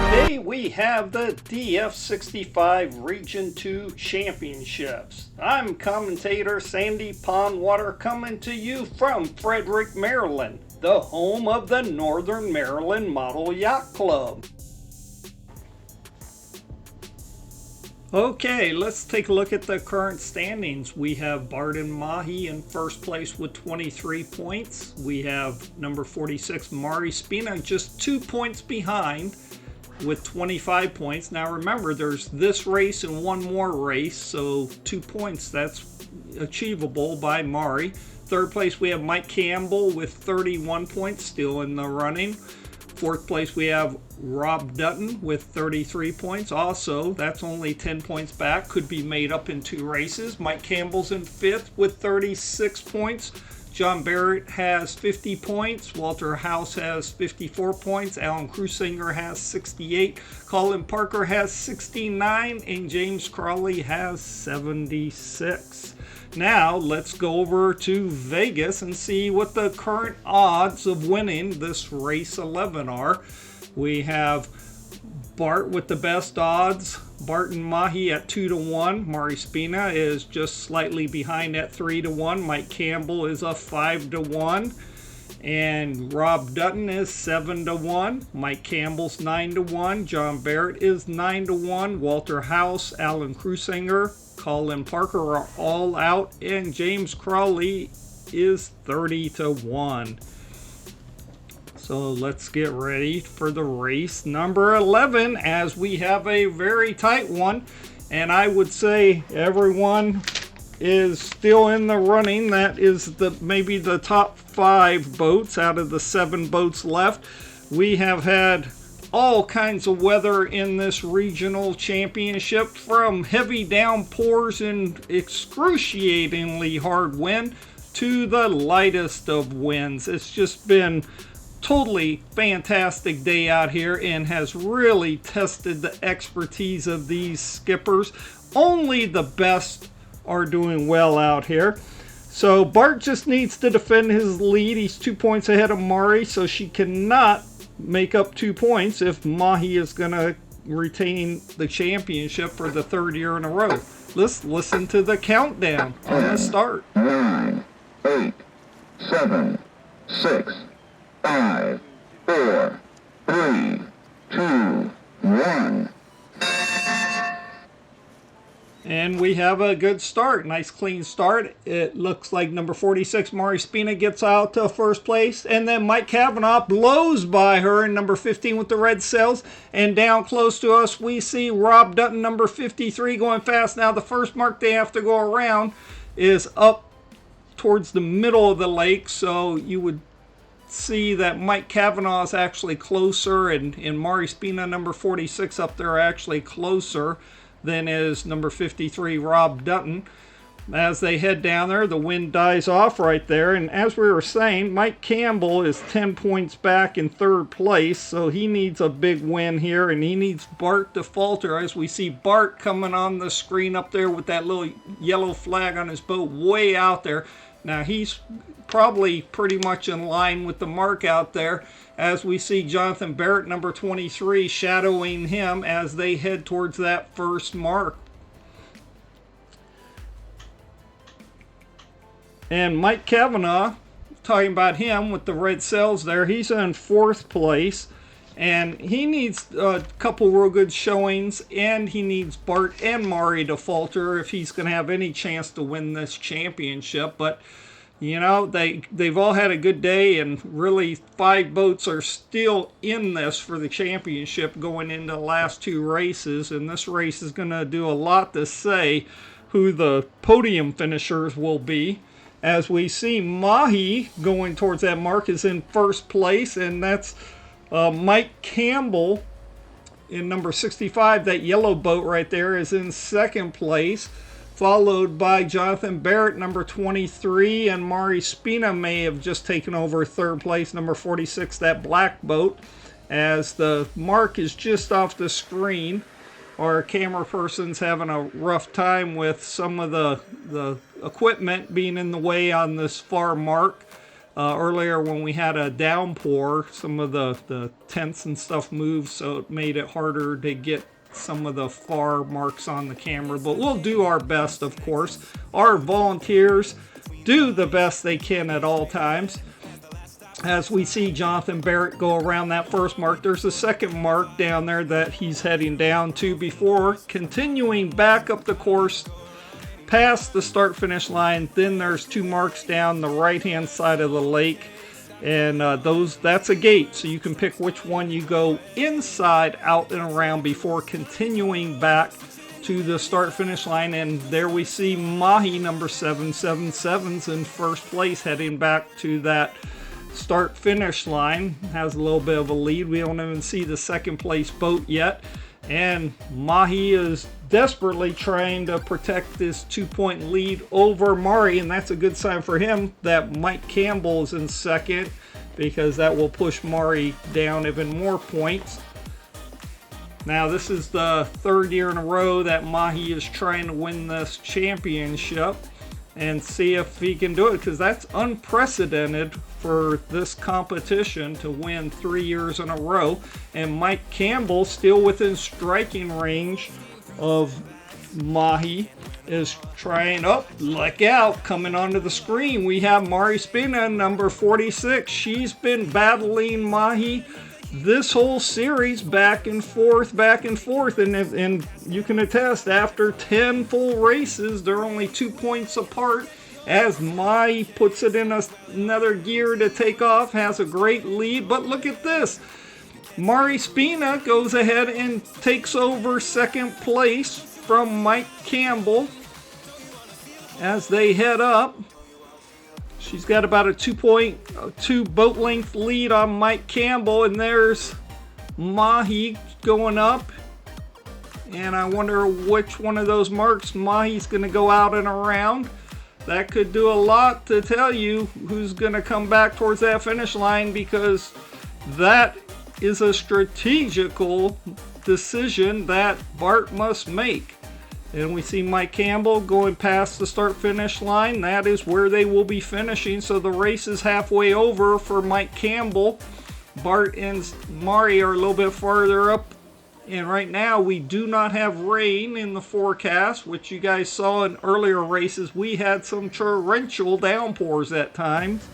Today we have the DF65 Region 2 Championships. I'm commentator Sandy Pondwater coming to you from Frederick, Maryland, the home of the Northern Maryland Model Yacht Club. Okay, let's take a look at the current standings. We have Bart and Mahi in first place with 23 points. We have number 46 Mari Spina just 2 points behind with 25 points. Now remember, there's this race and one more race, so 2 points, that's achievable by Mari. Third place we have Mike Campbell with 31 points, still in the running. Fourth place we have Rob Dutton with 33 points. Also, that's only 10 points back. Could be made up in 2 races. Mike Campbell's in fifth with 36 points. John Barrett has 50 points. Walter House has 54 points. Alan Cruisinger has 68. Colin Parker has 69. And James Crawley has 76. Now, let's go over to Vegas and see what the current odds of winning this race 11 are. We have Bart with the best odds. Bart and Mahi at 2-1. Mari Spina is just slightly behind at 3-1. Mike Campbell is a 5-1. And Rob Dutton is 7-1. Mike Campbell's 9-1. John Barrett is 9-1. Walter House, Alan Cruisinger, Colin Parker are all out, and James Crawley is 30-1. So let's get ready for the race number 11, as we have a very tight one, and I would say everyone is still in the running. That is maybe the top 5 boats out of the 7 boats left. We have had all kinds of weather in this regional championship, from heavy downpours and excruciatingly hard wind to the lightest of winds. It's just been totally fantastic day out here and has really tested the expertise of these skippers. Only the best are doing well out here. So Bart just needs to defend his lead. He's 2 points ahead of Mari, so she cannot make up 2 points if Mahi is going to retain the championship for the 3rd year in a row. Let's listen to the countdown on the start. 9, 8, 7, 6, 5, 4, 3, 2, 1. And we have a good start. Nice clean start. It looks like number 46, Mari Spina, gets out to first place. And then Mike Cavanaugh blows by her in number 15 with the red sails. And down close to us, we see Rob Dutton, number 53, going fast. Now the first mark they have to go around is up towards the middle of the lake. So you would see that Mike Cavanaugh is actually closer. And Mari Spina, number 46, up there actually closer than is number 53, Rob Dutton. As they head down there, the wind dies off right there, and as we were saying, Mike Campbell is 10 points back in 3rd place, so he needs a big win here, and he needs Bart to falter, as we see Bart coming on the screen up there with that little yellow flag on his boat way out there. Now he's probably pretty much in line with the mark out there, as we see Jonathan Barrett, number 23, shadowing him as they head towards that first mark. And Mike Cavanaugh, talking about him with the red sails there, he's in 4th place, and he needs a couple real good showings, and he needs Bart and Mari to falter if he's going to have any chance to win this championship. But you know, they've all had a good day, and really 5 boats are still in this for the championship going into the last 2 races, and this race is going to do a lot to say who the podium finishers will be. As we see Mahi going towards that mark is in 1st place, and that's Mike Campbell in number 65. That yellow boat right there is in 2nd place. Followed by Jonathan Barrett, number 23, and Mari Spina may have just taken over 3rd place, number 46, that black boat, as the mark is just off the screen. Our camera person's having a rough time with some of the equipment being in the way on this far mark. earlier when we had a downpour. Some of the tents and stuff moved, so it made it harder to get some of the far marks on the camera, but we'll do our best, of course. Our volunteers do the best they can at all times. As we see Jonathan Barrett go around that first mark, there's a second mark down there that he's heading down to before continuing back up the course past the start finish line. Then there's 2 marks down the right hand side of the lake, and that's a gate, so you can pick which one you go inside, out and around before continuing back to the start finish line. And there we see Mahi number 777's in first place, heading back to that start finish line. Has a little bit of a lead. We don't even see the second place boat yet, and Mahi is desperately trying to protect this 2-point lead over Mari, and that's a good sign for him that Mike Campbell is in second, because that will push Mari down even more points. Now this is the 3rd year in a row that Mahi is trying to win this championship, and see if he can do it, because that's unprecedented for this competition to win 3 years in a row. And Mike Campbell, still within striking range of Mahi, is trying. Oh, look out, coming onto the screen we have Mari Spina, number 46. She's been battling Mahi this whole series, back and forth, and you can attest, after 10 full races, they're only 2 points apart, as Mahi puts it in another gear to take off, has a great lead. But look at this, Mari Spina goes ahead and takes over second place from Mike Campbell as they head up. She's got about a 2 boat length lead on Mike Campbell, and there's Mahi going up. And I wonder which one of those marks Mahi's going to go out and around. That could do a lot to tell you who's going to come back towards that finish line, because that is a strategical decision that Bart must make. And we see Mike Campbell going past the start finish line. That is where they will be finishing. So the race is halfway over for Mike Campbell. Bart and Mari are a little bit farther up. And right now we do not have rain in the forecast, which you guys saw in earlier races. We had some torrential downpours at times,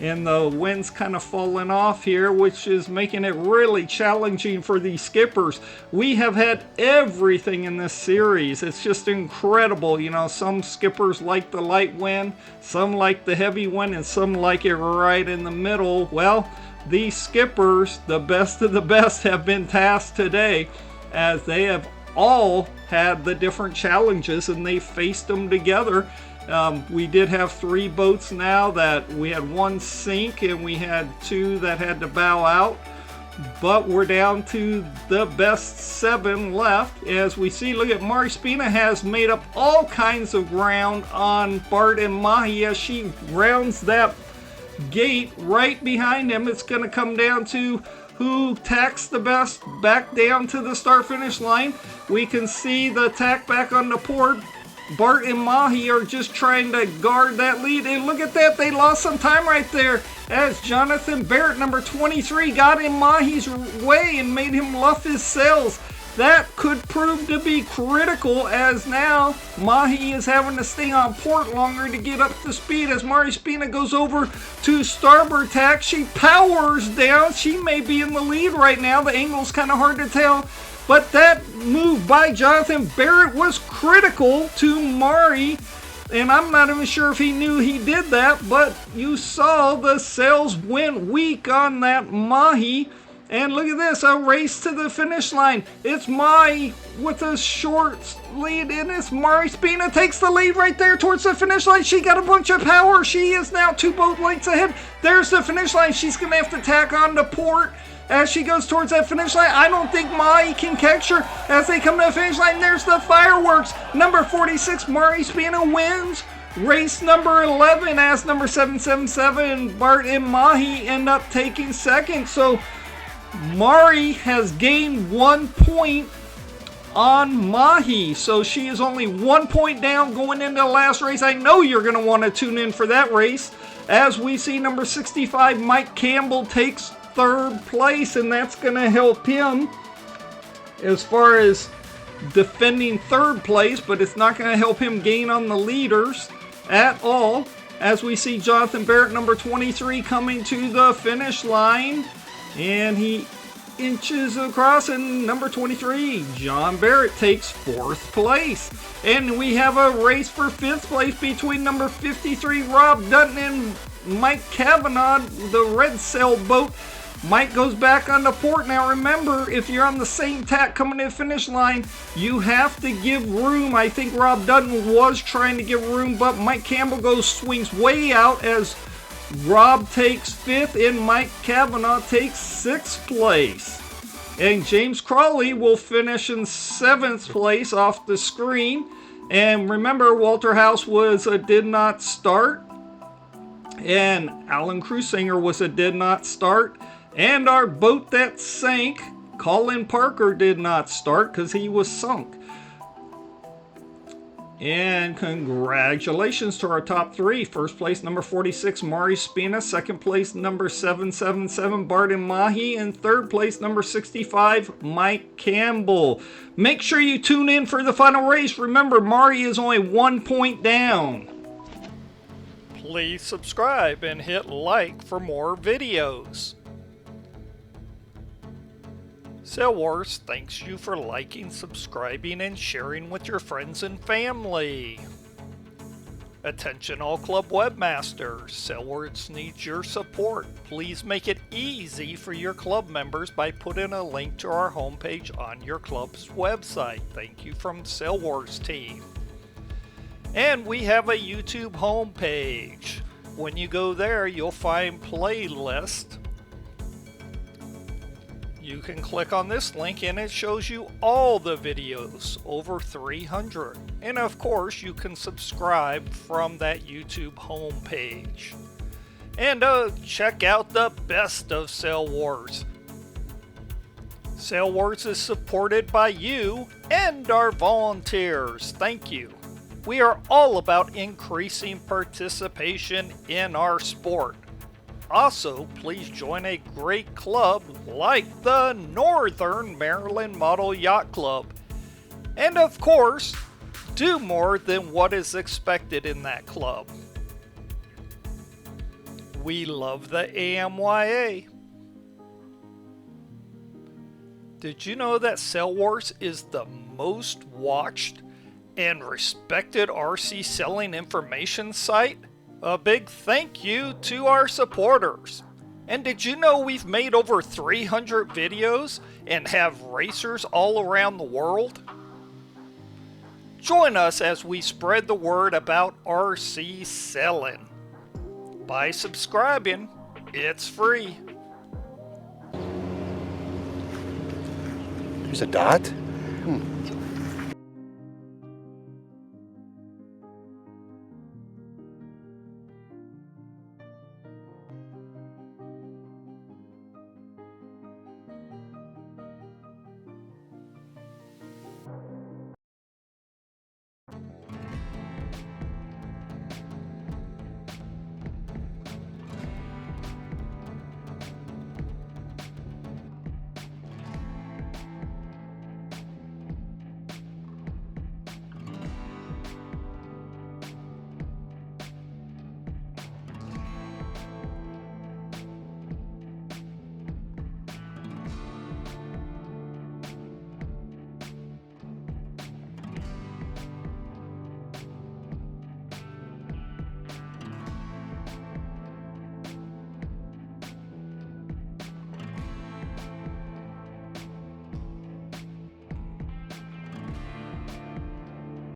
and the wind's kind of falling off here, which is making it really challenging for these skippers. We have had everything in this series. It's just incredible. You know, some skippers like the light wind, some like the heavy wind, and some like it right in the middle. Well, these skippers, the best of the best, have been tasked today, as they have all had the different challenges and they faced them together. We did have 3 boats now that we had 1 sink, and we had 2 that had to bow out, but we're down to the best 7 left. As we see, look at Mari Spina has made up all kinds of ground on Bart and Mahi as she rounds that gate right behind him. It's going to come down to who tacks the best back down to the start finish line. We can see the tack back on the port. Bart and Mahi are just trying to guard that lead, and look at that, they lost some time right there as Jonathan Barrett, number 23, got in Mahi's way and made him luff his sails. That could prove to be critical, as now Mahi is having to stay on port longer to get up to speed. As Mari Spina goes over to starboard tack, she powers down. She may be in the lead right now. The angle's kind of hard to tell. But that move by Jonathan Barrett was critical to Mari, and I'm not even sure if he knew he did that, but you saw the sails went weak on that Mahi. And look at this, a race to the finish line. It's Mahi with a short lead, and it's Mari Spina takes the lead right there towards the finish line. She got a bunch of power. She is now 2 boat lengths ahead. There's the finish line. She's going to have to tack on to port as she goes towards that finish line. I don't think Mahi can catch her as they come to the finish line. There's the fireworks. Number 46, Mari Spina wins race number 11, as number 777, Bart and Mahi end up taking second. So Mari has gained 1 point on Mahi. So she is only 1 point down going into the last race. I know you're going to want to tune in for that race. As we see, number 65, Mike Campbell, takes third place, and that's going to help him as far as defending third place, but it's not going to help him gain on the leaders at all. As we see Jonathan Barrett, number 23, coming to the finish line, and he inches across, and number 23, John Barrett, takes fourth place. And we have a race for fifth place between number 53, Rob Dutton, and Mike Kavanaugh, the red sailboat. Mike goes back on the port. Now remember, if you're on the same tack coming to the finish line, you have to give room. I think Rob Dutton was trying to give room, but Mike Campbell swings way out as Rob takes fifth and Mike Kavanaugh takes sixth place. And James Crawley will finish in seventh place off the screen. And remember, Walter House was a did not start, and Alan Cruisinger was a did not start. And our boat that sank, Colin Parker, did not start because he was sunk. And congratulations to our top three. First place, number 46, Mari Spina. Second place, number 777, Barton Mahi. And third place, number 65, Mike Campbell. Make sure you tune in for the final race. Remember, Mari is only 1 point down. Please subscribe and hit like for more videos. Sail Wars thanks you for liking, subscribing, and sharing with your friends and family. Attention all club webmasters, Sail Wars needs your support. Please make it easy for your club members by putting a link to our homepage on your club's website. Thank you from Sail Wars team. And we have a YouTube homepage. When you go there, you'll find playlist. You can click on this link and it shows you all the videos, over 300. And of course, you can subscribe from that YouTube homepage. And check out the best of Sail Wars. Sail Wars is supported by you and our volunteers. Thank you. We are all about increasing participation in our sport. Also, please join a great club like the Northern Maryland Model Yacht Club. And of course, do more than what is expected in that club. We love the AMYA. Did you know that Sail Wars is the most watched and respected RC selling information site? A big thank you to our supporters. And did you know we've made over 300 videos and have racers all around the world? Join us as we spread the word about RC selling. By subscribing, it's free. There's a dot?